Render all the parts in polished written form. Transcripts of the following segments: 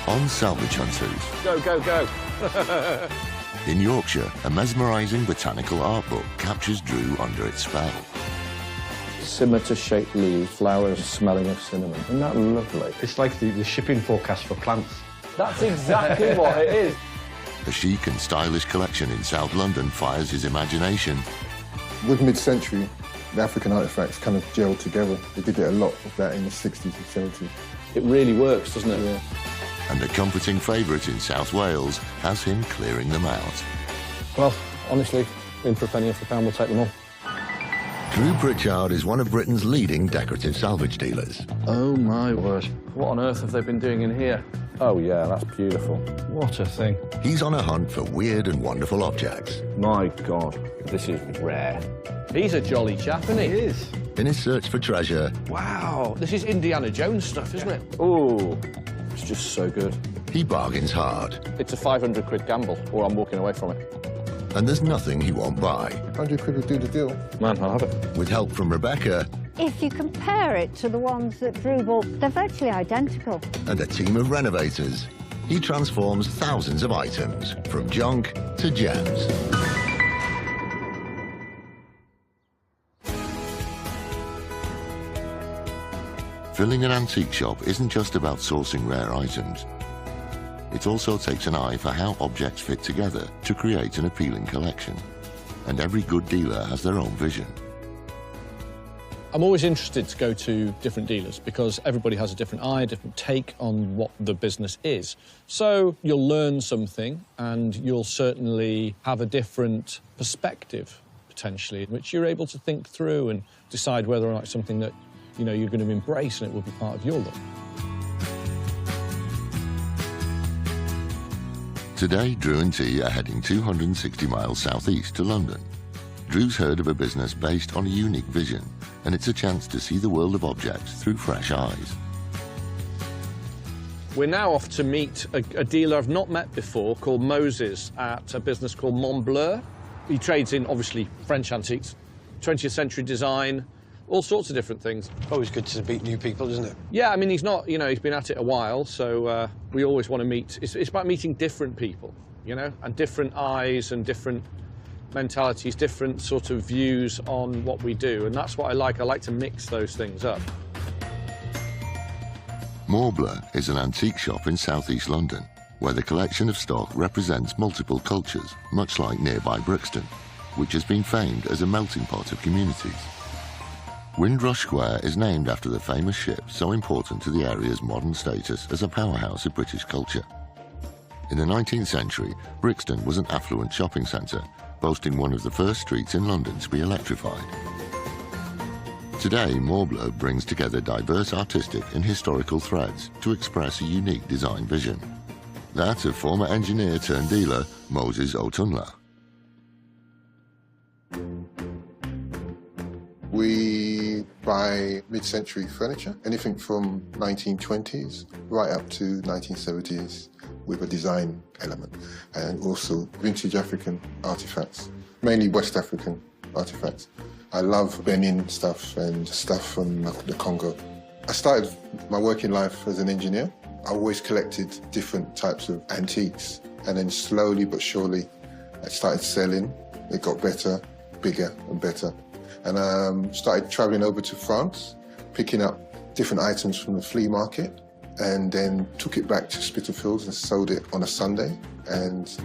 on Salvage Hunters. Go, go, go. In Yorkshire, a mesmerising botanical art book captures Drew under its spell. Scimitar-shaped leaves, flowers smelling of cinnamon. Isn't that lovely? It's like the shipping forecast for plants. That's exactly what it is. A chic and stylish collection in South London fires his imagination. With mid-century, the African artefacts kind of gelled together. We did it a lot of that in the 60s and 70s. It really works, doesn't it? Yeah. And a comforting favourite in South Wales has him clearing them out. Well, honestly, in for a penny off the pound, we'll take them all. Drew Pritchard is one of Britain's leading decorative salvage dealers. Oh, my word. What on earth have they been doing in here? Oh, yeah, that's beautiful. What a thing. He's on a hunt for weird and wonderful objects. My God, this is rare. He's a jolly chap, isn't he? It is. In his search for treasure, Wow, this is Indiana Jones stuff, isn't it? Oh, it's just so good. he bargains hard. It's a 500 quid gamble, or I'm walking away from it. And there's nothing he won't buy. 100 quid would do the deal. Man, I'll have it. With help from Rebecca If you compare it to the ones that Drew bought, they're virtually identical. and a team of renovators, he transforms thousands of items, from junk to gems. Filling an antique shop isn't just about sourcing rare items. It also takes an eye for how objects fit together to create an appealing collection. And every good dealer has their own vision. I'm always interested to go to different dealers because everybody has a different eye, a different take on what the business is. So you'll learn something and you'll certainly have a different perspective, potentially, in which you're able to think through and decide whether or not it's something that, you know, you're going to embrace and it will be part of your look. Today, Drew and T are heading 260 miles southeast to London. Drew's heard of a business based on a unique vision, and it's a chance to see the world of objects through fresh eyes. We're now off to meet a dealer I've not met before called Moses at a business called Montbleu. He trades in, obviously, French antiques, 20th century design, all sorts of different things. Always good to meet new people, isn't it? Yeah, I mean, he's not, you know, he's been at it a while, so we always want to meet. It's about meeting different people, you know, and different eyes and different mentalities, different sort of views on what we do, and that's what I like. I like to mix those things up. Montbleu is an antique shop in southeast London, where the collection of stock represents multiple cultures, much like nearby Brixton, which has been famed as a melting pot of communities. Windrush Square is named after the famous ship so important to the area's modern status as a powerhouse of British culture. In the 19th century, Brixton was an affluent shopping centre, boasting one of the first streets in London to be electrified. Today, Montbleu brings together diverse artistic and historical threads to express a unique design vision. That of former engineer turned dealer Moses Otunla. We buy mid-century furniture, anything from 1920s right up to 1970s with a design element, and also vintage African artifacts, mainly West African artifacts. I love Benin stuff and stuff from the Congo. I started my working life as an engineer. I always collected different types of antiques, and then slowly but surely I started selling. It got better, bigger and better. And started traveling over to France, picking up different items from the flea market, and then took it back to Spitalfields and sold it on a Sunday, and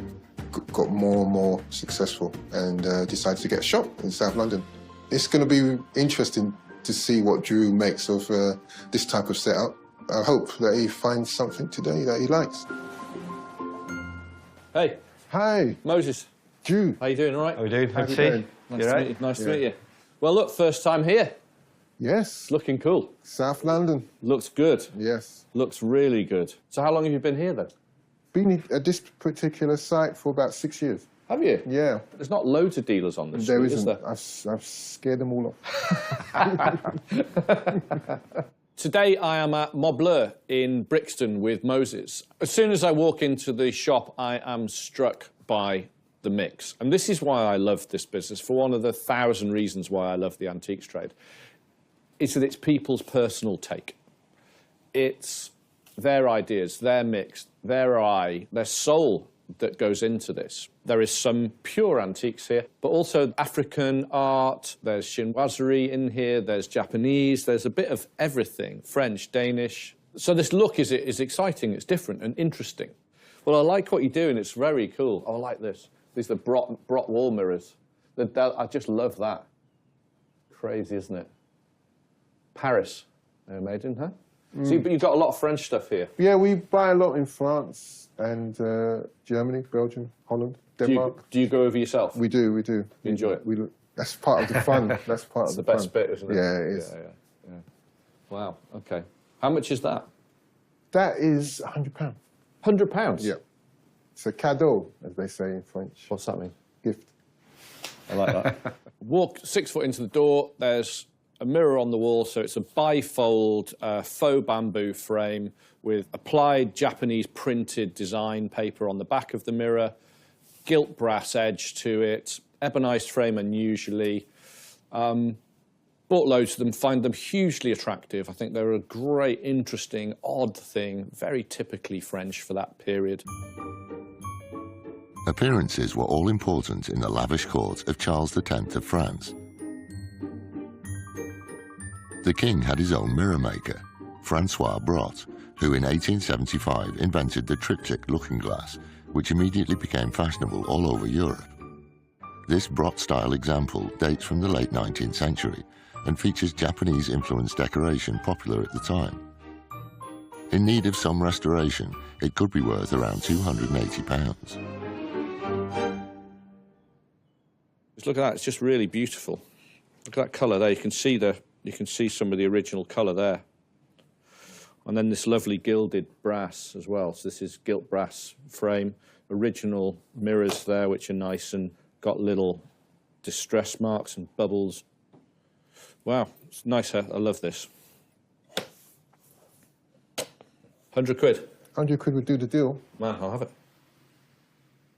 got more and more successful, and decided to get a shop in South London. It's going to be interesting to see what Drew makes of this type of setup. I hope that he finds something today that he likes. Hey. Hi. Moses. Drew. How you doing, all right? How are we doing? How you doing? Nice to meet you. Nice to meet you. Well, look, first time here. Yes. Looking cool. South London. Looks good. Yes. Looks really good. So how long have you been here, then? Been at this particular site for about 6 years. Have you? Yeah. There's not loads of dealers on this There street, isn't. is there? I've scared them all off. Today I am at Montbleu in Brixton with Moses. As soon as I walk into the shop, I am struck by the mix. And this is why I love this business, for one of the 1,000 reasons why I love the antiques trade. It's that it's people's personal take. It's their ideas, their mix, their eye, their soul that goes into this. There is some pure antiques here, but also African art, there's chinoiserie in here, there's Japanese, there's a bit of everything, French, Danish. So this look is exciting, it's different and interesting. Well, I like what you're doing, it's very cool. Oh, I like this. These are the Brot wall mirrors. I just love that. Crazy, isn't it? Paris, they're made in, huh? See, but you've got a lot of French stuff here. Yeah, we buy a lot in France and Germany, Belgium, Holland, Denmark. Do you go over yourself? We do, we do. You enjoy it? That's part of the fun. That's part of the fun. That's the best bit, isn't it? Yeah, it is. Yeah. Wow, okay. How much is that? That is £100. £100? Yeah. It's a cadeau, as they say in French. What's that mean? Gift. I like that. Walk 6 foot into the door, there's a mirror on the wall, so it's a bifold faux bamboo frame with applied Japanese printed design paper on the back of the mirror, gilt brass edge to it, ebonized frame unusually. Bought loads of them, find them hugely attractive. I think they're a great, interesting, odd thing, very typically French for that period. Appearances were all important in the lavish court of Charles X of France. The king had his own mirror maker, Francois Brot, who in 1875 invented the triptych looking glass, which immediately became fashionable all over Europe. This Brot-style example dates from the late 19th century and features Japanese-influenced decoration popular at the time. In need of some restoration, it could be worth around £280. Just look at that, it's just really beautiful. Look at that colour there, you can see some of the original colour there. And then this lovely gilded brass as well. So this is gilt brass frame, original mirrors there, which are nice and got little distress marks and bubbles. Wow, it's nice, I love this. 100 quid? 100 quid would do the deal. Man, I'll have it.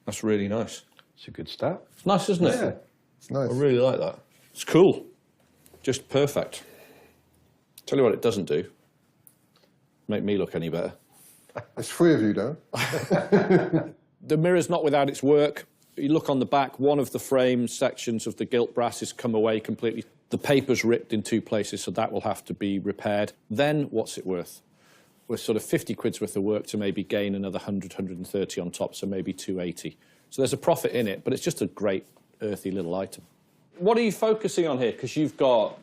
That's really nice. It's a good start. It's nice, isn't it? Yeah, it's nice. I really like that. It's cool. Just perfect. Tell you what it doesn't do. Make me look any better. There's 3 of you, though. The mirror's not without its work. You look on the back, one of the frame sections of the gilt brass has come away completely. The paper's ripped in 2 places, so that will have to be repaired. Then, what's it worth? With sort of 50 quid's worth of work to maybe gain another 100, 130 on top, so maybe 280. So there's a profit in it, but it's just a great, earthy little item. What are you focusing on here? Because you've got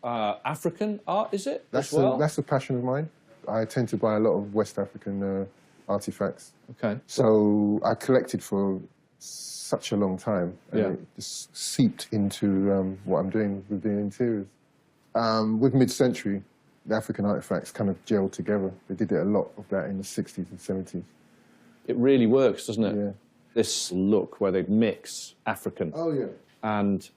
African art, is it? That's a passion of mine. I tend to buy a lot of West African artifacts. Okay. So I collected for such a long time, and it just seeped into what I'm doing with the interiors. With mid-century, the African artifacts kind of gelled together. They did a lot of that in the 60s and 70s. It really works, doesn't it? Yeah. This look where they mix African and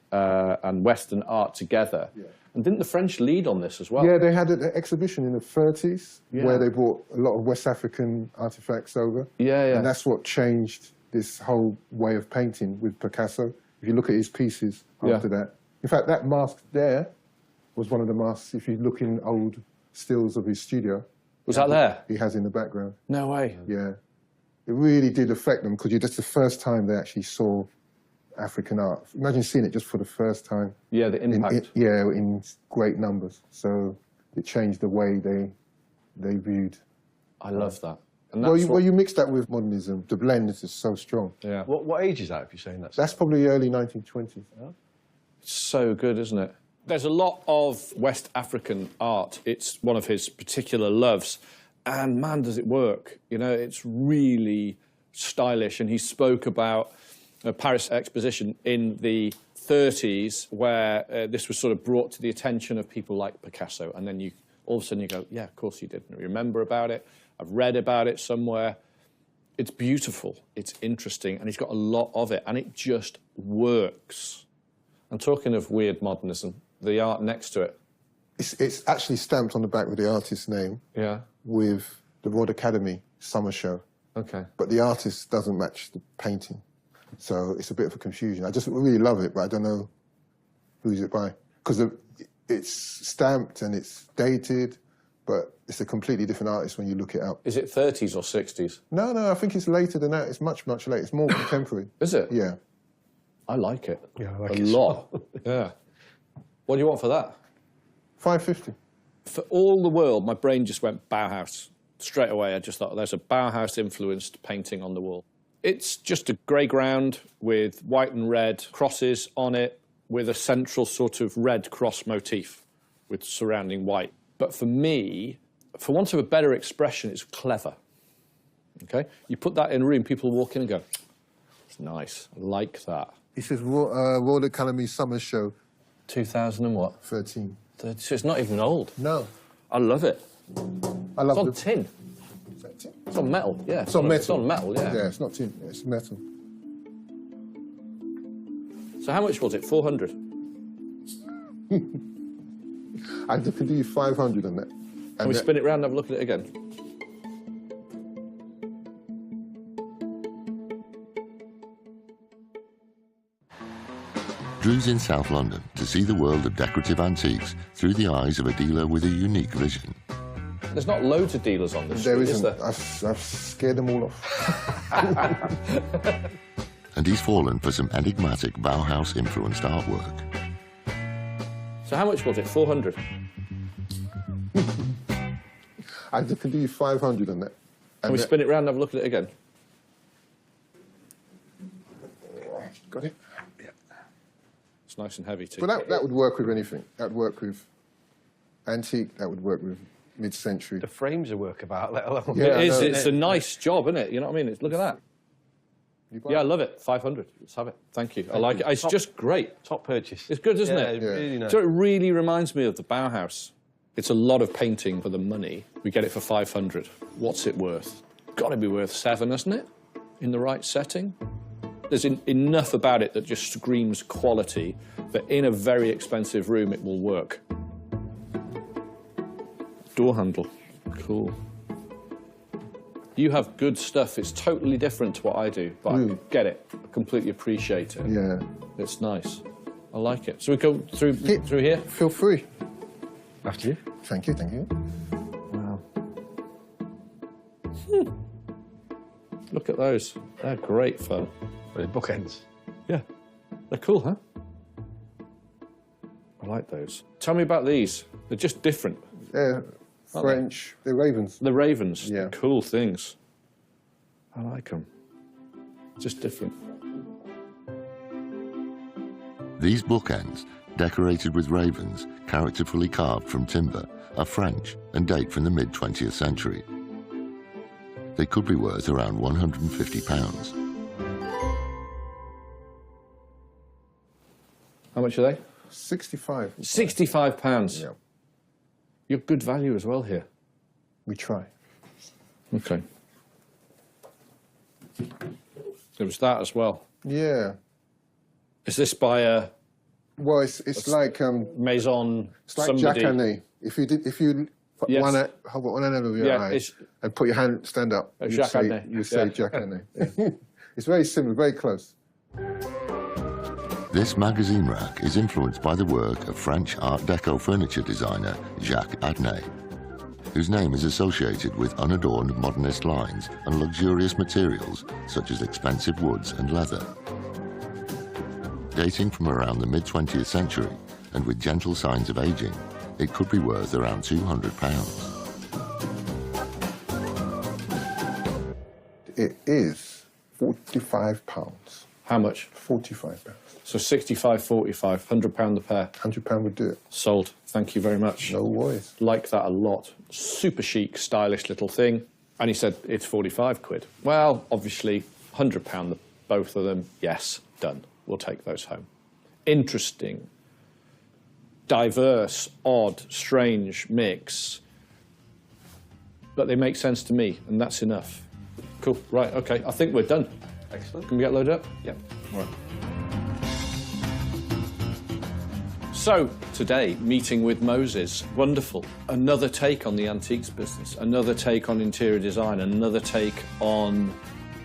Western art together. Yeah. And didn't the French lead on this as well? Yeah, they had an exhibition in the 30s where they brought a lot of West African artifacts over. Yeah. And that's what changed this whole way of painting with Picasso. If you look at his pieces after that. In fact, that mask there was one of the masks, if you look in old stills of his studio. Was that there? He has in the background. No way. Yeah. It really did affect them because that's the first time they actually saw African art. Imagine seeing it just for the first time. Yeah, the impact. In great numbers. So it changed the way they viewed. I love that. And Well, you mix that with modernism. The blend is just so strong. Yeah. What age is that, if you're saying that? That's probably early 1920s. It's so good, isn't it? There's a lot of West African art. It's one of his particular loves. And man, does it work. You know, it's really stylish. And he spoke about a Paris exposition in the 30s where this was sort of brought to the attention of people like Picasso. And then all of a sudden you go, yeah, of course you didn't remember about it. I've read about it somewhere. It's beautiful. It's interesting. And he's got a lot of it. And it just works. And talking of weird modernism, the art next to it. It's actually stamped on the back with the artist's name. Yeah. With the Royal Academy summer show. Okay. But the artist doesn't match the painting. So it's a bit of a confusion. I just really love it, but I don't know who's it by. Because it's stamped and it's dated, but it's a completely different artist when you look it up. Is it 30s or 60s? No, I think it's later than that. It's much, much later. It's more contemporary. Is it? Yeah. I like it. Yeah, I like a it. lot. Yeah. What do you want for that? $550. For all the world, my brain just went Bauhaus. Straight away, I just thought, there's a Bauhaus-influenced painting on the wall. It's just a grey ground with white and red crosses on it with a central sort of red cross motif with surrounding white. But for me, for want of a better expression, it's clever. Okay? You put that in a room, people walk in and go, it's nice, I like that. It says Royal Academy Summer Show 2000 and what? 13. So it's not even old. No. I love it. I love It's on the... tin. Is that tin? It's on metal, yeah. It's on metal. It's on metal, yeah. Yeah, it's not tin, it's metal. So how much was it? 400? I could do you 500 on that. Can we spin it round and have a look at it again? Drew's in South London to see the world of decorative antiques through the eyes of a dealer with a unique vision. There's not loads of dealers on this There street, is isn't. there? I've scared them all off. And he's fallen for some enigmatic Bauhaus-influenced artwork. So how much was it? 400? I could do you 500 on that. Can we spin it round and have a look at it again? Got it? It's nice and heavy too. But that would work with anything. That would work with antique, that would work with mid-century. The frames are work about, let alone... Yeah, it is. no, It's a nice job, isn't it? You know what I mean? Look at that. Yeah, I love it. 500. Let's have it. Thank you. I like it. It's just great. Top purchase. It's good, isn't Yeah, it? really nice. So it really reminds me of the Bauhaus. It's a lot of painting for the money. We get it for 500. What's it worth? Got to be worth 7, isn't it? In the right setting. There's enough about it that just screams quality that in a very expensive room it will work. Door handle. Cool. You have good stuff. It's totally different to what I do, but I get it. I completely appreciate it. Yeah. It's nice. I like it. So we go through here? Feel free. After you. Thank you, thank you. Wow. Look at those. They're great fun. Well, the bookends. Yeah. They're cool, huh? I like those. Tell me about these. They're just different. Yeah, French. They're ravens. The ravens. Yeah. They're cool things. I like them. Just different. These bookends, decorated with ravens, characterfully carved from timber, are French and date from the mid-20th century. They could be worth around £150. How much are they? 65. £65. Yeah, You're good value as well here. we try. Okay. There was that as well. Yeah. Is this by a Well, it's like maison? it's like somebody? Jacqueline. If you put Yes. one hand over your Yeah, eye it's- and put your hand, stand up, Oh, you Jacques say, Anne. you say Yeah. Jacqueline. Yeah. It's very similar, very close. This magazine rack is influenced by the work of French Art Deco furniture designer Jacques Adnet, whose name is associated with unadorned modernist lines and luxurious materials such as expensive woods and leather. Dating from around the mid-20th century and with gentle signs of aging, it could be worth around £200. It is £45. How much? £45. So 65, 45, £100 a pair. £100 would do it. Sold. Thank you very much. No worries. Like that a lot. Super chic, stylish little thing. And he said, it's 45 quid. Well, obviously, £100 both of them. Yes, done. We'll take those home. Interesting, diverse, odd, strange mix. But they make sense to me, and that's enough. Cool, right, okay. I think we're done. Excellent. Can we get loaded up? Yep. All right. So, today, meeting with Moses. Wonderful. Another take on the antiques business, another take on interior design, another take on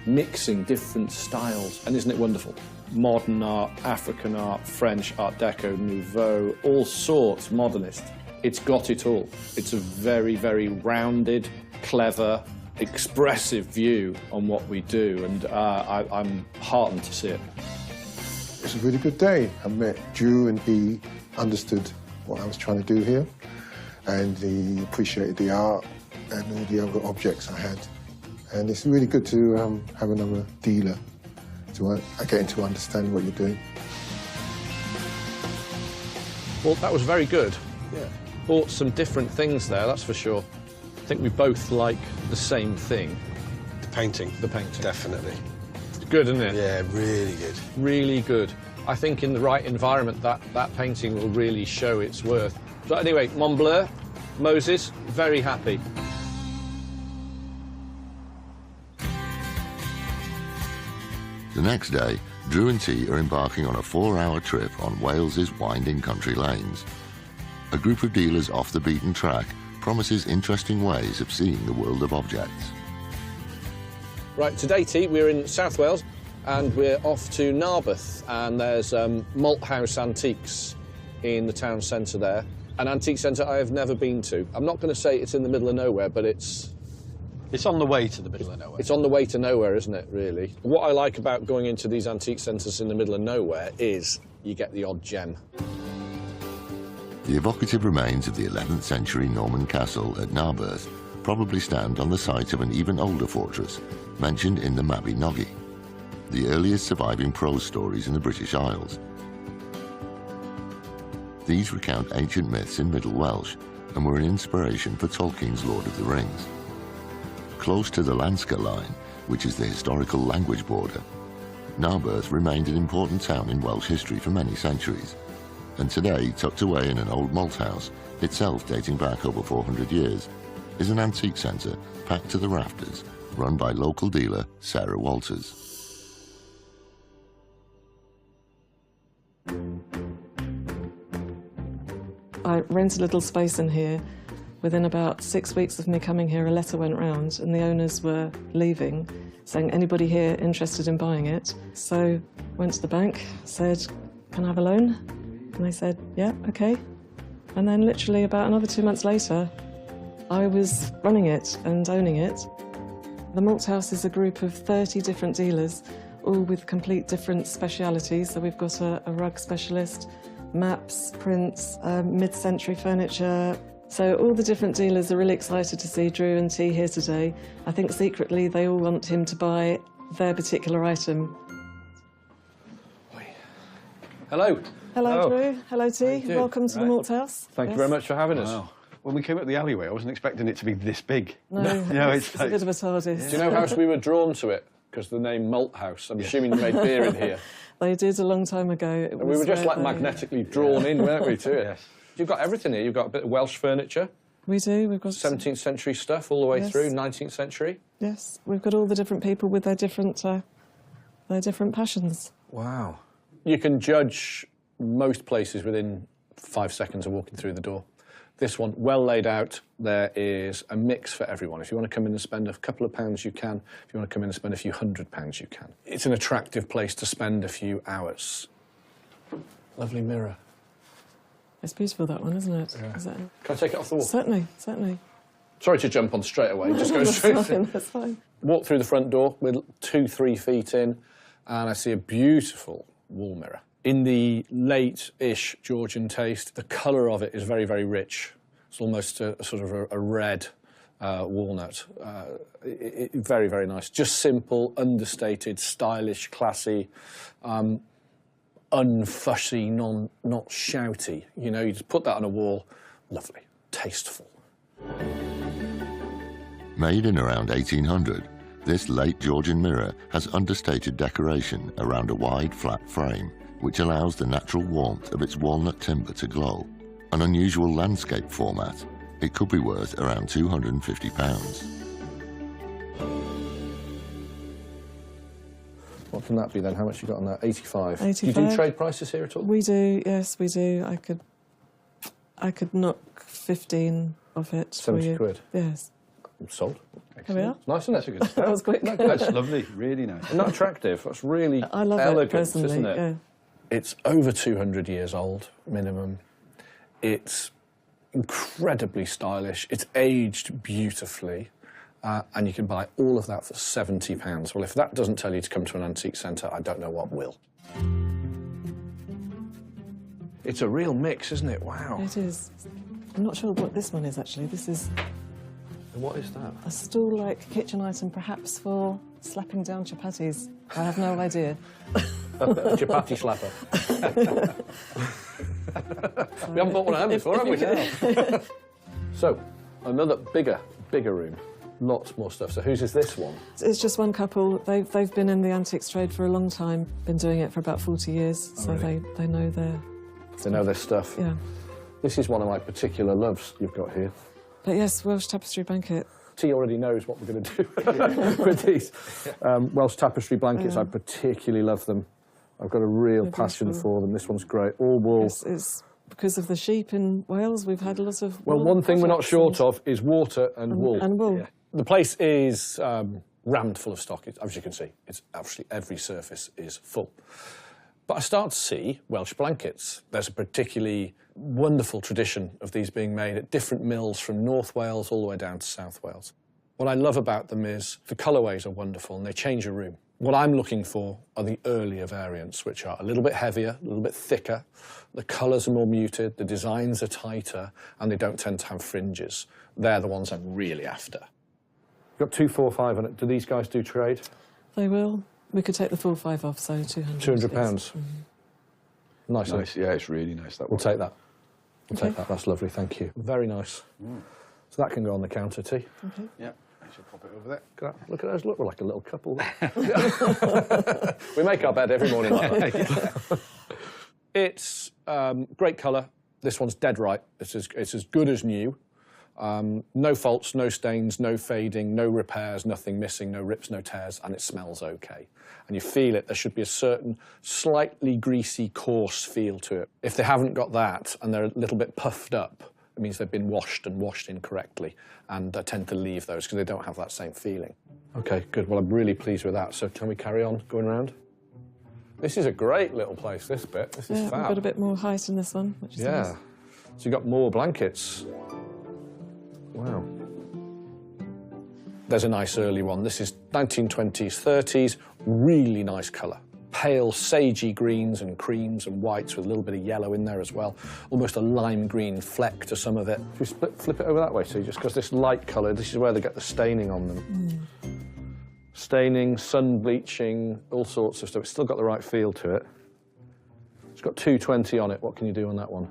mixing different styles. And isn't it wonderful? Modern art, African art, French, Art Deco, Nouveau, all sorts, modernist. It's got it all. It's a very, very rounded, clever, expressive view on what we do, and I'm heartened to see it. It's a really good day. I met Drew and he understood what I was trying to do here, and he appreciated the art and all the other objects I had. And it's really good to have another dealer to getting to understand what you're doing. Well, that was very good. Yeah. Bought some different things there, that's for sure. I think we both like the same thing. The painting. The painting. Definitely. It's good, isn't it? Yeah, really good. Really good. I think in the right environment, that painting will really show its worth. So anyway, Mont Bleu, Moses, very happy. The next day, Drew and T are embarking on a 4-hour trip on Wales's winding country lanes. A group of dealers off the beaten track promises interesting ways of seeing the world of objects. Right, today, T, we're in South Wales and we're off to Narberth, and there's Malthouse Antiques in the town centre there. An antique centre I have never been to. I'm not going to say it's in the middle of nowhere, but it's on the way to the middle of nowhere. It's on the way to nowhere, isn't it, really? What I like about going into these antique centres in the middle of nowhere is you get the odd gem. The evocative remains of the 11th century Norman castle at Narberth probably stand on the site of an even older fortress mentioned in the Mabinogi, the earliest surviving prose stories in the British Isles. These recount ancient myths in Middle Welsh and were an inspiration for Tolkien's Lord of the Rings. Close to the Lanska line, which is the historical language border, Narberth remained an important town in Welsh history for many centuries, and today, tucked away in an old malt house, itself dating back over 400 years, is an antique centre packed to the rafters, run by local dealer Sarah Walters. I rented a little space in here. Within about 6 weeks of me coming here, a letter went round and the owners were leaving, saying, anybody here interested in buying it? So went to the bank, said, can I have a loan? And they said, yeah, okay. And then literally about another 2 months later, I was running it and owning it. The Malt House is a group of 30 different dealers, all with complete different specialities. So we've got a rug specialist, maps, prints, mid-century furniture. So all the different dealers are really excited to see Drew and T here today. I think secretly they all want him to buy their particular item. Hello. Hello, Drew. Hello, T. doing? Welcome to the Malt House. Thank you very much for having us. Wow. When we came up the alleyway, I wasn't expecting it to be this big. No, it's a bit of a TARDIS. Do you know how we were drawn to it? Because the name Malt House. I'm assuming you made beer in here. They did a long time ago. We were just like magnetically drawn in, weren't we, to it? Yes. You've got everything here. You've got a bit of Welsh furniture. We do. We've got 17th century stuff all the way Yes. through, 19th century. Yes, we've got all the different people with their different passions. Wow. You can judge most places within 5 seconds of walking through the door. This one, well laid out. There is a mix for everyone. If you want to come in and spend a couple of pounds, you can. If you want to come in and spend a few £100s, you can. It's an attractive place to spend a few hours. Lovely mirror. It's beautiful, that one, isn't it? Yeah. Is that... Can I take it off the wall? Certainly, certainly. Sorry to jump on straight away. Just go That's straight fine, in. that's fine. Walk through the front door. We're 2-3 feet in, and I see a beautiful wall mirror. In the late-ish Georgian taste, the colour of it is very, very rich. It's almost a sort of a red walnut. Very, very nice. Just simple, understated, stylish, classy, unfussy, not shouty. You know, you just put that on a wall. Lovely, tasteful. Made in around 1800, this late Georgian mirror has understated decoration around a wide, flat frame, which allows the natural warmth of its walnut timber to glow. An unusual landscape format, it could be worth around £250. What can that be then? How much you got on that? 85. 85. Do you do trade prices here at all? We do, yes, we do. I could knock 15 off it. 70 for you. quid. Yes. Sold. Here we are. It's nice, isn't it? That was quick. That's lovely, really nice. Isn't that attractive? That's really I love elegant, it personally. isn't it? Yeah. It's over 200 years old, minimum. It's incredibly stylish. It's aged beautifully. And you can buy all of that for £70. Well, if that doesn't tell you to come to an antique centre, I don't know what will. It's a real mix, isn't it? Wow. It is. I'm not sure what this one is, actually. This is What is that? a stool-like kitchen item, perhaps for slapping down chapatis. I have no idea. Chapati slapper. We haven't bought one of them before, have we? So, another bigger room. Lots more stuff. So whose is this one? It's just one couple. They've been in the antiques trade for a long time, been doing it for about 40 years, so really? they know their... They know their stuff. Yeah. This is one of my particular loves you've got here. But yes, Welsh tapestry blanket. T already knows what we're going to do with these. Welsh tapestry blankets, I particularly love them. I've got a real passion for them. This one's great. All wool. It's because of the sheep in Wales, we've had a lot of... Well, one thing we're not short of is water and wool. And wool. Yeah. The place is rammed full of stock. As you can see, it's actually every surface is full. But I start to see Welsh blankets. There's a particularly wonderful tradition of these being made at different mills from North Wales all the way down to South Wales. What I love about them is the colourways are wonderful and they change a room. What I'm looking for are the earlier variants, which are a little bit heavier, a little bit thicker. The colours are more muted, the designs are tighter, and they don't tend to have fringes. They're the ones I'm really after. You've got 245 on it. Do these guys do trade? They will. We could take the full 5 off, so 200. £200. Yes. Nice. Nice, yeah, it's really nice, that We'll one. take that. We'll Okay. take that. That's lovely, thank you. Very nice. So that can go on the counter, T. Okay. Yeah, I should pop it over there. Look at those. Look, we're like a little couple. We make our bed every morning like that. It's great colour. This one's dead right. It's as good as new. No faults, no stains, no fading, no repairs, nothing missing, no rips, no tears, and it smells okay. And you feel it. There should be a certain slightly greasy, coarse feel to it. If they haven't got that and they're a little bit puffed up, it means they've been washed and washed incorrectly, and I tend to leave those because they don't have that same feeling. Okay, good. Well, I'm really pleased with that. So can we carry on going around? This is a great little place, this bit. This is Yeah, fab. we've got a bit more height in this one, which is nice. So you've got more blankets. Wow. There's a nice early one. This is 1920s, 30s, really nice colour. Pale, sagey greens and creams and whites with a little bit of yellow in there as well. Almost a lime green fleck to some of it. If you flip it over that way, so just because this light colour, this is where they get the staining on them. Staining, sun bleaching, all sorts of stuff. It's still got the right feel to it. It's got 220 on it. What can you do on that one?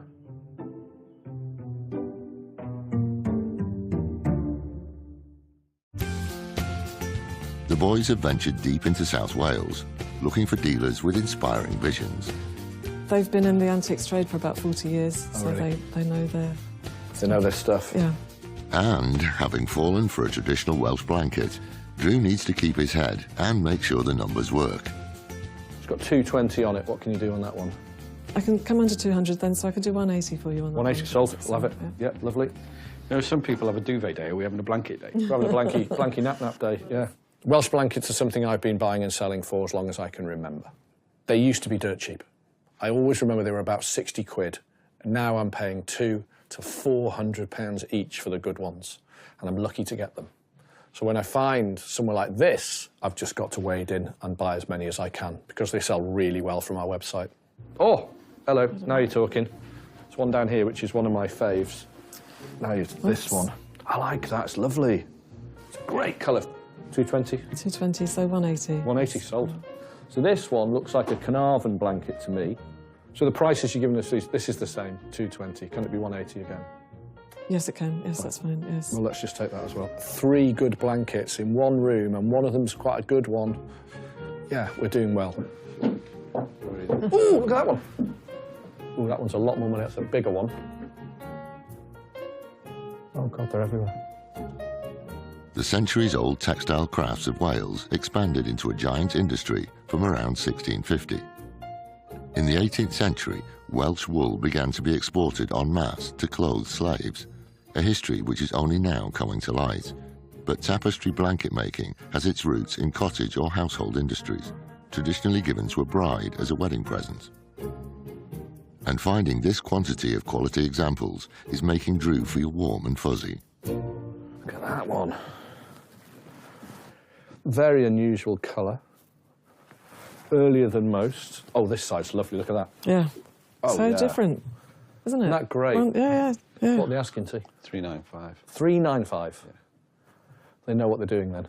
The boys have ventured deep into South Wales, looking for dealers with inspiring visions. They've been in the antiques trade for about 40 years, so really? they know their... They know their stuff. Yeah. And, having fallen for a traditional Welsh blanket, Drew needs to keep his head and make sure the numbers work. It's got 220 on it. What can you do on that one? I can come under 200 then, so I can do 180 for you on that 180 one. sold. Love it. Yeah. Yeah, lovely. You know, some people have a duvet day, are we having a blanket day? We're having a blanky nap day, yeah. Welsh blankets are something I've been buying and selling for as long as I can remember. They used to be dirt cheap. I always remember they were about 60 quid. Now I'm paying £200 to £400 each for the good ones, and I'm lucky to get them. So when I find somewhere like this, I've just got to wade in and buy as many as I can because they sell really well from our website. Oh, hello, now you're talking. There's one down here which is one of my faves. Now this one. I like that, it's lovely. It's a great colour. 220? 220, so 180. 180 sold. So this one looks like a Carnarvon blanket to me. So the prices you're giving us, this is the same, 220. Can it be 180 again? Yes, it can. Yes, that's fine. Yes. Well, let's just take that as well. 3 good blankets in one room, and one of them's quite a good one. Yeah, we're doing well. Ooh, look at that one. Ooh, that one's a lot more money. That's a bigger one. Oh, God, they're everywhere. The centuries-old textile crafts of Wales expanded into a giant industry from around 1650. In the 18th century, Welsh wool began to be exported en masse to clothe slaves, a history which is only now coming to light. But tapestry blanket making has its roots in cottage or household industries, traditionally given to a bride as a wedding present. And finding this quantity of quality examples is making Drew feel warm and fuzzy. Look at that one. Very unusual colour. Earlier than most. Oh, this side's lovely, look at that. Yeah. Oh, so yeah. different, isn't it? Isn't that great? Well, yeah. What are they asking, T? 395. 395. Yeah. They know what they're doing then.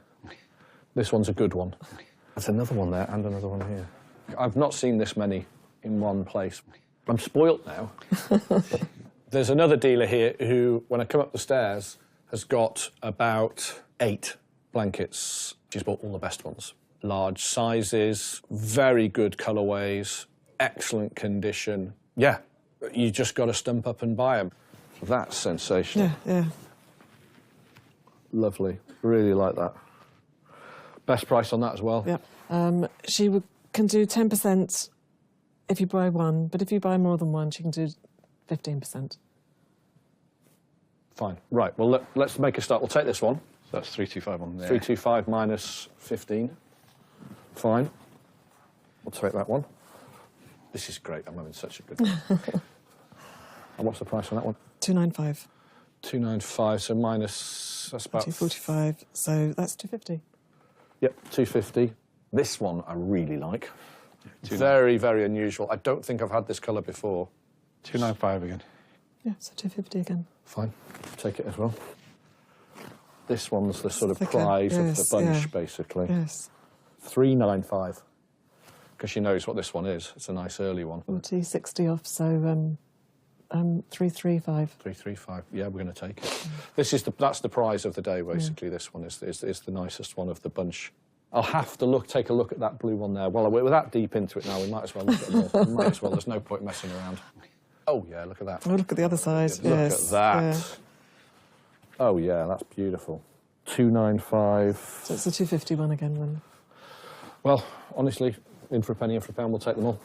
This one's a good one. There's another one there and another one here. I've not seen this many in one place. I'm spoilt now. There's another dealer here who, when I come up the stairs, has got about 8 blankets. She's bought all the best ones. Large sizes, very good colourways, excellent condition. Yeah, you just got to stump up and buy them. That's sensational. Yeah. Lovely. Really like that. Best price on that as well. Yep. She can do 10% if you buy one, but if you buy more than one, she can do 15%. Fine. Right, well, let's make a start. We'll take this one. So that's 325 on there. 325 minus 15. Fine. We'll take that one. This is great. I'm having such a good one. And what's the price on that one? 295. 295, so minus, that's about... 245, so that's 250. Yep, 250. This one I really like. Very, very unusual. I don't think I've had this colour before. 295 again. Yeah, so 250 again. Fine, take it as well. This one's the sort of Thicker. prize of the Yes, bunch, yeah. basically. Yes. 395. Because she knows what this one is. It's a nice early one. 40, 60 off, so 335. 335. Yeah, we're going to take it. That's the prize of the day, basically. This one is the nicest one of the bunch. I'll have to take a look at that blue one there. Well, we're that deep into it now, we might as well look at more. We might as well. There's no point messing around. Oh, yeah, look at that. Oh, look at the other side. Look Yes. at that. Yeah. Oh, yeah, that's beautiful. 295. So it's the 250 one again then. Well, honestly, in for a penny, in for a pound, we'll take them all.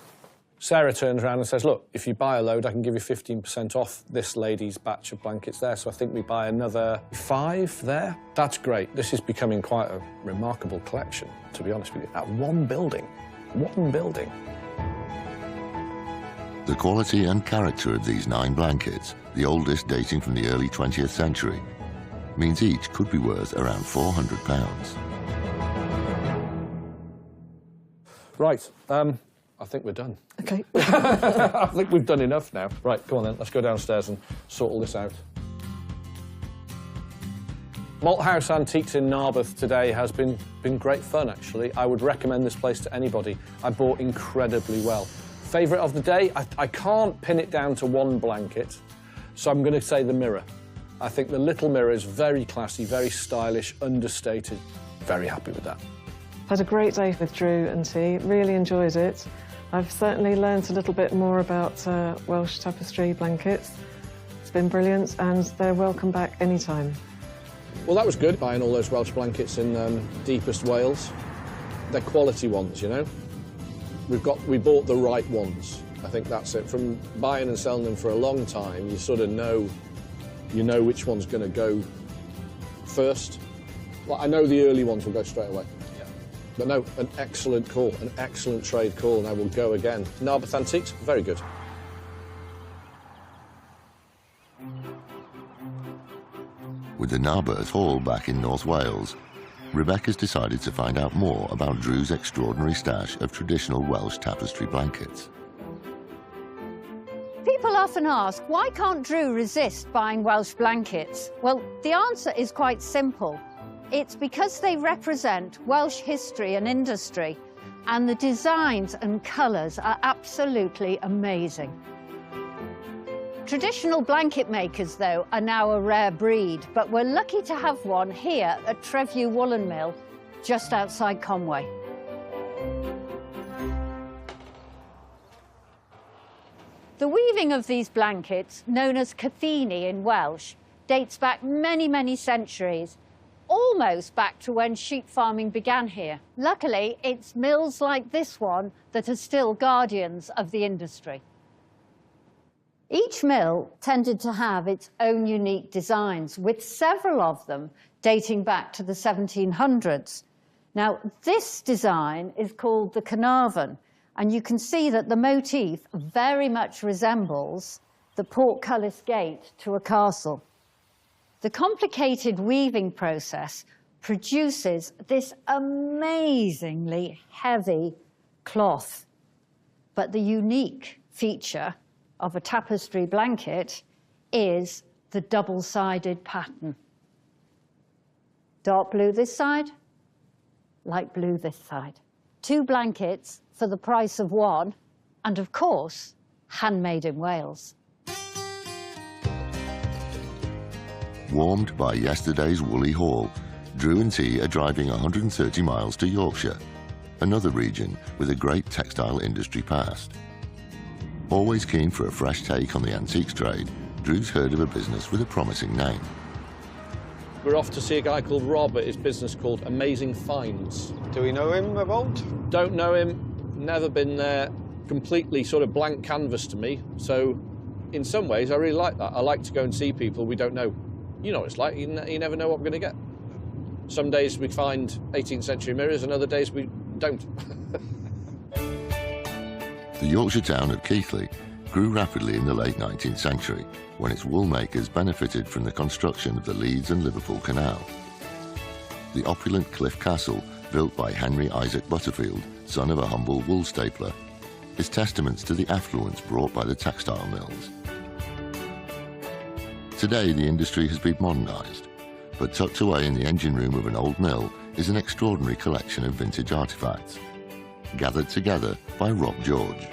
Sarah turns around and says, look, if you buy a load, I can give you 15% off this lady's batch of blankets there. So I think we buy another 5 there. That's great. This is becoming quite a remarkable collection, to be honest with you. At one building. One building. The quality and character of these 9 blankets, the oldest dating from the early 20th century, means each could be worth around £400. Right, I think we're done. Okay. I think we've done enough now. Right, come on then, let's go downstairs and sort all this out. Malthouse Antiques in Narberth today has been great fun, actually. I would recommend this place to anybody. I bought incredibly well. Favourite of the day? I can't pin it down to one blanket, so I'm going to say the mirror. I think the little mirror is very classy, very stylish, understated. Very happy with that. Had a great day with Drew and T. Really enjoyed it. I've certainly learnt a little bit more about Welsh tapestry blankets. It's been brilliant, and they're welcome back anytime. Well, that was good, buying all those Welsh blankets in deepest Wales. They're quality ones, you know. We bought the right ones. I think that's it. From buying and selling them for a long time, you sort of know, which one's going to go first. Well, I know the early ones will go straight away. Yeah. But no, an excellent call, an excellent trade call, and I will go again. Narberth Antiques, very good. With the Narberth Hall back in North Wales, Rebecca's decided to find out more about Drew's extraordinary stash of traditional Welsh tapestry blankets. People often ask, why can't Drew resist buying Welsh blankets? Well, the answer is quite simple. It's because they represent Welsh history and industry, and the designs and colours are absolutely amazing. Traditional blanket makers, though, are now a rare breed, but we're lucky to have one here at Treview Woolen Mill, just outside Conway. The weaving of these blankets, known as cathini in Welsh, dates back many, many centuries, almost back to when sheep farming began here. Luckily, it's mills like this one that are still guardians of the industry. Each mill tended to have its own unique designs, with several of them dating back to the 1700s. Now, this design is called the Carnarvon, And you can see that the motif very much resembles the portcullis gate to a castle. The complicated weaving process produces this amazingly heavy cloth. But the unique feature of a tapestry blanket is the double-sided pattern. Dark blue this side, light blue this side. 2 blankets for the price of 1, and of course, handmade in Wales. Warmed by yesterday's woolly haul, Drew and T are driving 130 miles to Yorkshire, another region with a great textile industry past. Always keen for a fresh take on the antiques trade, Drew's heard of a business with a promising name. We're off to see a guy called Rob at his business called Amazing Finds. Do we know him of old? Don't know him, never been there, completely sort of blank canvas to me. So in some ways, I really like that. I like to go and see people we don't know. You know what it's like, you never know what we're going to get. Some days we find 18th century mirrors and other days we don't. The Yorkshire town of Keighley grew rapidly in the late 19th century when its wool makers benefited from the construction of the Leeds and Liverpool Canal. The opulent Cliff Castle, built by Henry Isaac Butterfield, son of a humble wool stapler, is testaments to the affluence brought by the textile mills. Today, the industry has been modernised, but tucked away in the engine room of an old mill is an extraordinary collection of vintage artefacts, gathered together by Rob George.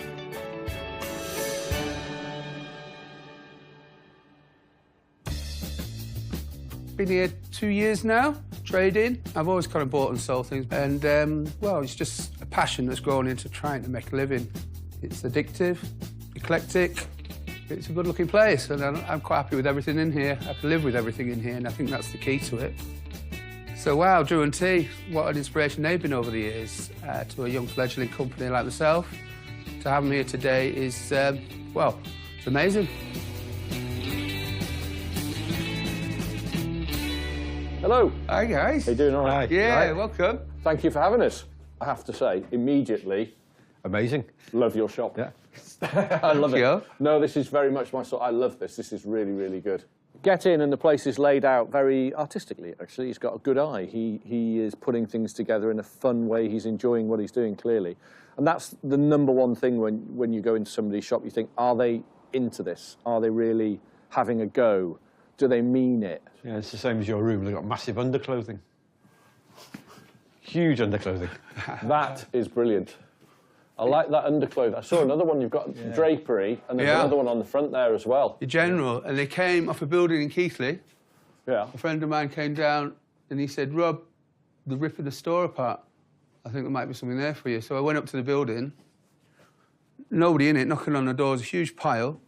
Been here 2 years now, trading. I've always kind of bought and sold things, and well, it's just a passion that's grown into trying to make a living. It's addictive, eclectic. It's a good-looking place, and I'm quite happy with everything in here. I can live with everything in here, and I think that's the key to it. So, wow, Drew and T, what an inspiration they've been over the years to a young fledgling company like myself. To have them here today is, well, it's amazing. Hello. Hi, guys. How you doing? All right? Yeah, Right. welcome. Thank you for having us. I have to say, immediately, Amazing. love your shop. Yeah. I love Thank it. you. No, this is very much my sort. I love this. This is really, really good. Get in, and the place is laid out very artistically, actually. He's got a good eye. He is putting things together in a fun way. He's enjoying what he's doing, clearly. And that's the number one thing when you go into somebody's shop. You think, are they into this? Are they really having a go? Do they mean it? Yeah, it's the same as your room. They've got massive underclothing. Huge underclothing. That is brilliant. I like that underclothing. I saw another one. You've got drapery, and there's another one on the front there as well. The General, and they came off a building in Keighley. Yeah. A friend of mine came down and he said, Rob, they're ripping the store apart. I think there might be something there for you. So I went up to the building, nobody in it, knocking on the doors, a huge pile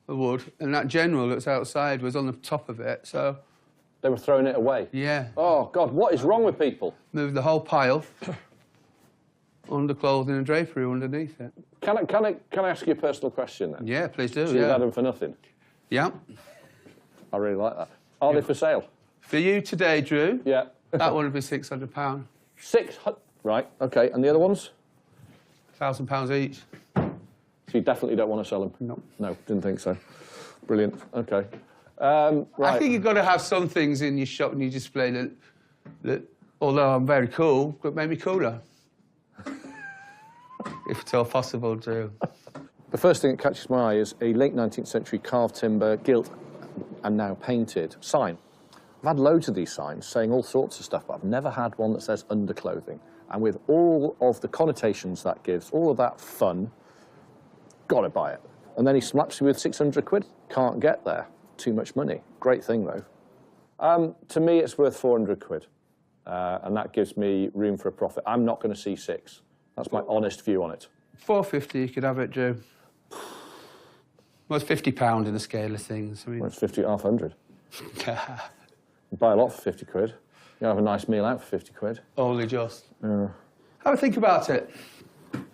of wood, and that General that's outside was on the top of it, so... They were throwing it away? Yeah. Oh, God, what is wrong with people? Moved the whole pile, underclothing and drapery underneath it. Can I ask you a personal question, then? Yeah, please do, So you've yeah. had them for nothing? Yeah. I really like that. Are they for sale? For you today, Drew, Yeah. that one would be £600. 600. Right, OK. And the other ones? £1,000 each. So you definitely don't want to sell them? No. No, didn't think so. Brilliant. OK. Right. I think you've got to have some things in your shop and your display that although I'm very cool, could make me cooler. If at all possible, Drew. The first thing that catches my eye is a late 19th century carved timber, gilt and now painted sign. I've had loads of these signs saying all sorts of stuff, but I've never had one that says underclothing. And with all of the connotations that gives, all of that fun, gotta buy it. And then he slaps you with 600 quid. Can't get there. Too much money. Great thing, though. To me, it's worth 400 quid. And that gives me room for a profit. I'm not going to see 6. That's my honest view on it. 450, you could have it, Drew. Well, it's £50 in the scale of things. I mean, Well, it's 50, half 100. You buy a lot for 50 quid. You have a nice meal out for 50 quid. only just. Yeah. Have a think about it.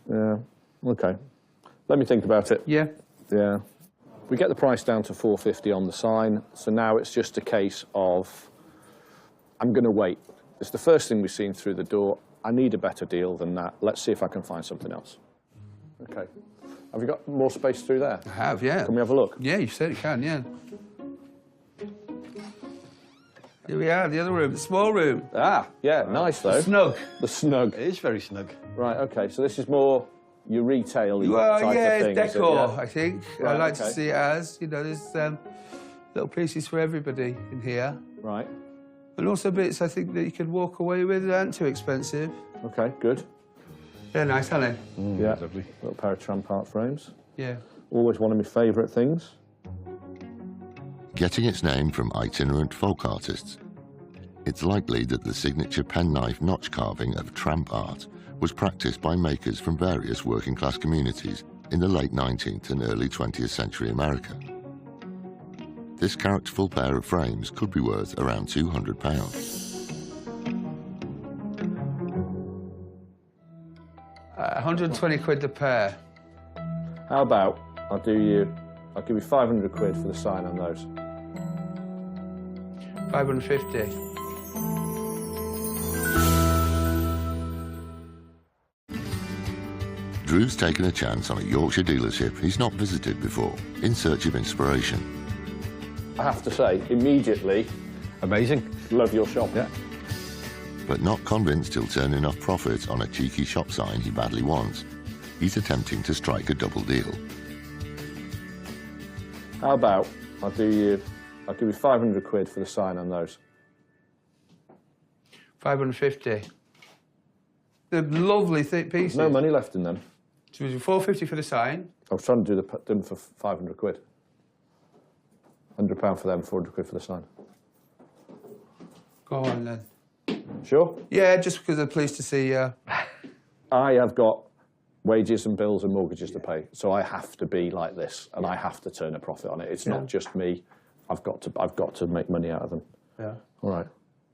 Yeah. OK. Let me think about it. Yeah. Yeah. We get the price down to 450 on the sign, so now it's just a case of I'm going to wait. It's the first thing we've seen through the door. I need a better deal than that. Let's see if I can find something else. OK. Have you got more space through there? I have, yeah. Can we have a look? Yeah, you certainly can, yeah. Here we are, the other room, the small room. Ah, yeah, nice though. Snug. The snug. It is very snug. Right, OK, so this is more your retail-y Well, type yeah, of thing, it's is it? decor, Yeah? I think. Right, I like to okay. see it as, you know, there's little pieces for everybody in here. Right. And also bits, I think, that you could walk away with that aren't too expensive. OK, good. They're nice, aren't they? Yeah, Lovely. little pair of tramp art frames. Yeah. Always one of my favourite things. Getting its name from itinerant folk artists, it's likely that the signature penknife notch carving of tramp art was practiced by makers from various working-class communities in the late 19th and early 20th century America. This characterful pair of frames could be worth around £200. 120 quid the pair. How about I'll give you 500 quid for the sign on those. 550. Drew's taken a chance on a Yorkshire dealership he's not visited before, in search of inspiration. I have to say, immediately, Amazing. love your shop. Yeah. But not convinced he'll turn enough profit on a cheeky shop sign he badly wants, he's attempting to strike a double deal. How about I'll give you 500 quid for the sign on those. 550. They're lovely thick pieces. No money left in them. So it was 450 for the sign. I was trying to do them for 500 quid. £100 for them, 400 quid for the sign. Go on then. Sure? Yeah, just because they're pleased to see you. I have got wages and bills and mortgages to pay, so I have to be like this, and I have to turn a profit on it. It's not just me. I've got to make money out of them. Yeah. All right.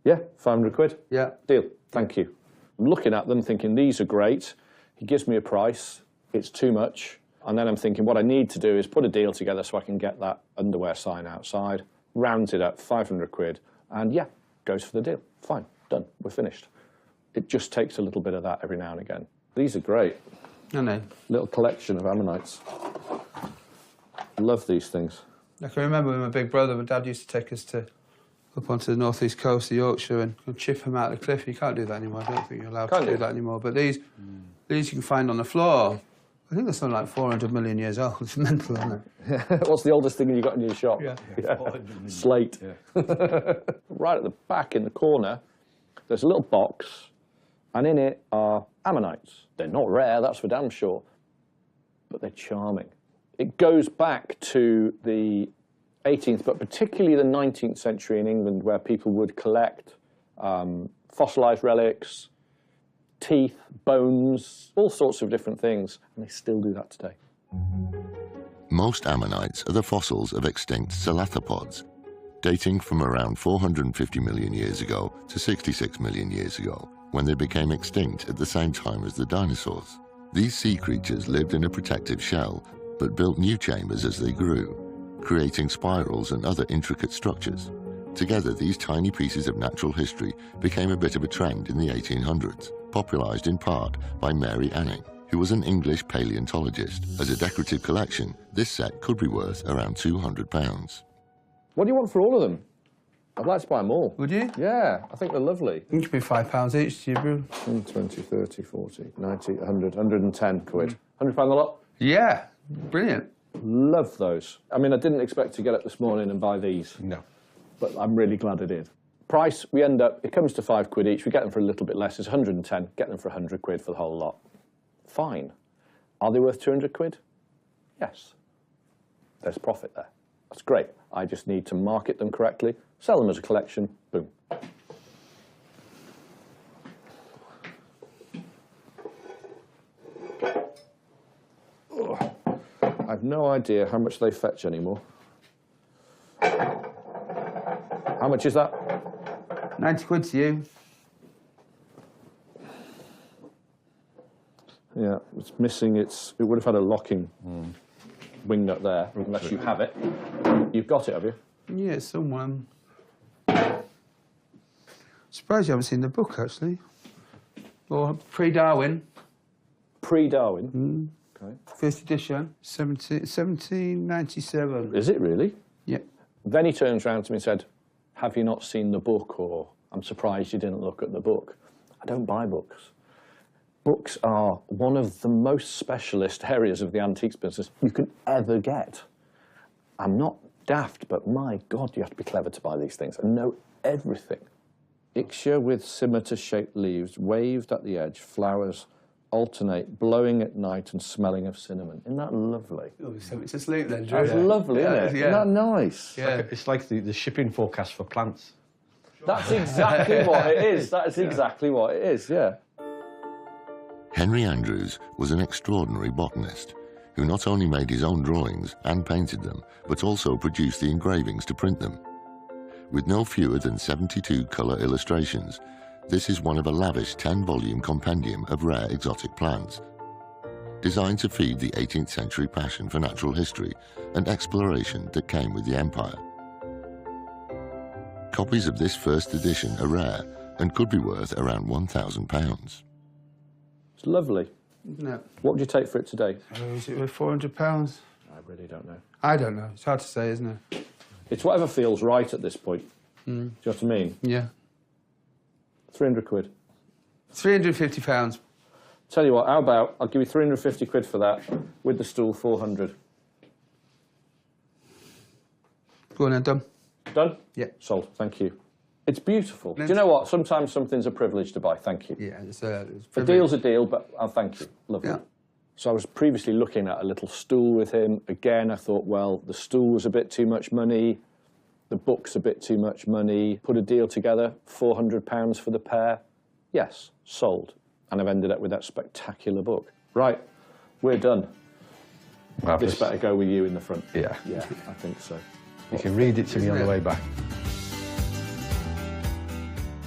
Yeah, 500 quid. Yeah. Deal. Thank you. I'm looking at them thinking, these are great. He gives me a price. It's too much. And then I'm thinking, what I need to do is put a deal together so I can get that underwear sign outside, round it up, 500 quid, and yeah, goes for the deal. Fine, done, we're finished. It just takes a little bit of that every now and again. These are great. I know. Little collection of ammonites. Love these things. I can remember with my big brother, my dad used to take us up onto the northeast coast of Yorkshire and chip them out of the cliff. You can't do that anymore. I don't think you're allowed to do that anymore. But these you can find on the floor. I think they're something like 400 million years old. It's mental, isn't it? What's the oldest thing you got in your shop? Yeah. Slate. Yeah. Right at the back in the corner, there's a little box, and in it are ammonites. They're not rare, that's for damn sure, but they're charming. It goes back to the 18th, but particularly the 19th century in England, where people would collect fossilised relics, teeth, bones, all sorts of different things, and they still do that today. Most ammonites are the fossils of extinct celathopods, dating from around 450 million years ago to 66 million years ago, when they became extinct at the same time as the dinosaurs. These sea creatures lived in a protective shell, but built new chambers as they grew, creating spirals and other intricate structures. Together, these tiny pieces of natural history became a bit of a trend in the 1800s, popularised in part by Mary Anning, who was an English paleontologist. As a decorative collection, this set could be worth around £200. What do you want for all of them? I'd like to buy them all. Would you? Yeah, I think they're lovely. It could be £5 each to you, Brew. 20, 30, 40, 90, 100, 110 quid. £100 a lot? Yeah, brilliant. Love those. I mean, I didn't expect to get up this morning and buy these. No. But I'm really glad I did. Price, we end up, it comes to 5 quid each. We get them for a little bit less. It's 110. Get them for 100 quid for the whole lot. Fine. Are they worth 200 quid? Yes. There's profit there. That's great. I just need to market them correctly, sell them as a collection, boom. I've no idea how much they fetch anymore. How much is that? 90 quid to you. Yeah, it's missing its... It would have had a locking wing nut there, unless you have it. You've got it, have you? Yeah, someone. Surprised you haven't seen the book, actually. Or pre-Darwin. Pre-Darwin? Okay. First edition, 1797. Is it really? Yeah. Then he turns around to me and said, have you not seen the book? Or, I'm surprised you didn't look at the book. I don't buy books. Books are one of the most specialist areas of the antiques business you can ever get. I'm not daft, but my God, you have to be clever to buy these things and know everything. Ixia with scimitar-shaped leaves, waved at the edge, flowers alternate, blowing at night and smelling of cinnamon. Isn't that lovely? Oh, so it's asleep then, Drew. That's lovely, isn't it? Yeah. Isn't that nice? Yeah. It's like the shipping forecast for plants. That's exactly what it is. That is exactly what it is, yeah. Henry Andrews was an extraordinary botanist who not only made his own drawings and painted them, but also produced the engravings to print them. With no fewer than 72 colour illustrations, this is one of a lavish 10-volume compendium of rare exotic plants, designed to feed the 18th century passion for natural history and exploration that came with the empire. Copies of this first edition are rare and could be worth around £1,000. It's lovely. Isn't it? What would you take for it today? Is it worth £400? I really don't know. I don't know. It's hard to say, isn't it? It's whatever feels right at this point. Do you know what I mean? Yeah. 300 quid. £350. Tell you what, how about I'll give you 350 quid for that, with the stool 400. Go on then, done. Done? Yeah. Sold, thank you. It's beautiful. Do you know what? Sometimes something's a privilege to buy, thank you. Yeah, it's A deal's a deal, but I'll thank you. Lovely. Yeah. So I was previously looking at a little stool with him. Again, I thought, well, the stool was a bit too much money, the book's a bit too much money. Put a deal together, £400 for the pair. Yes, sold. And I've ended up with that spectacular book. Right, we're done. Marvellous. This better go with you in the front. Yeah. Yeah, I think so. You can read it to me on the way back.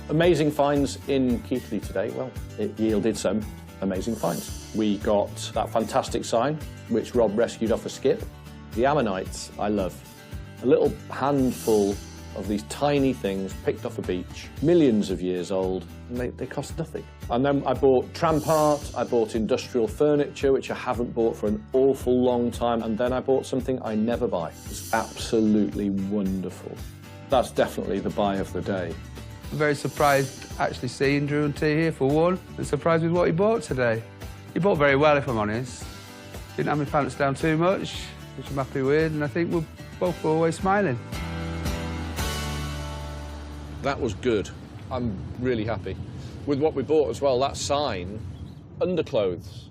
Amazing finds in Keighley today. Well, it yielded some amazing finds. We got that fantastic sign, which Rob rescued off a skip. The ammonites, I love. A little handful of these tiny things picked off a beach, millions of years old, and they cost nothing. And then I bought tramp art, I bought industrial furniture, which I haven't bought for an awful long time, and then I bought something I never buy. It's absolutely wonderful. That's definitely the buy of the day. I'm very surprised actually seeing Drew and T here for one, and surprised with what he bought today. He bought very well, if I'm honest. Didn't have my pants down too much, which I'm happy with, and I think we're both always smiling. That was good. I'm really happy. With what we bought as well, that sign, underclothes.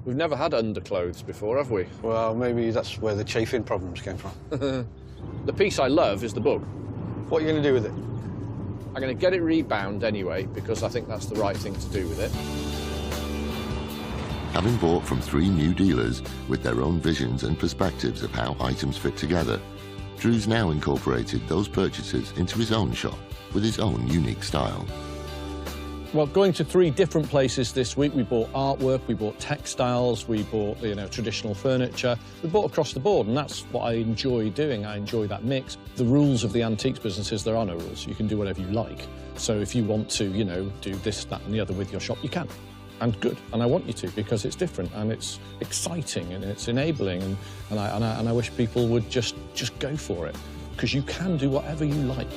We've never had underclothes before, have we? Well, maybe that's where the chafing problems came from. The piece I love is the book. What are you going to do with it? I'm going to get it rebound anyway, because I think that's the right thing to do with it. Having bought from 3 new dealers with their own visions and perspectives of how items fit together, Drew's now incorporated those purchases into his own shop with his own unique style. Well, going to 3 different places this week. We bought artwork, we bought textiles, we bought, traditional furniture. We bought across the board, and that's what I enjoy doing. I enjoy that mix. The rules of the antiques business is there are no rules. You can do whatever you like. So if you want to, do this, that, and the other with your shop, you can. And good, and I want you to, because it's different and it's exciting and it's enabling, and I wish people would just go for it, because you can do whatever you like.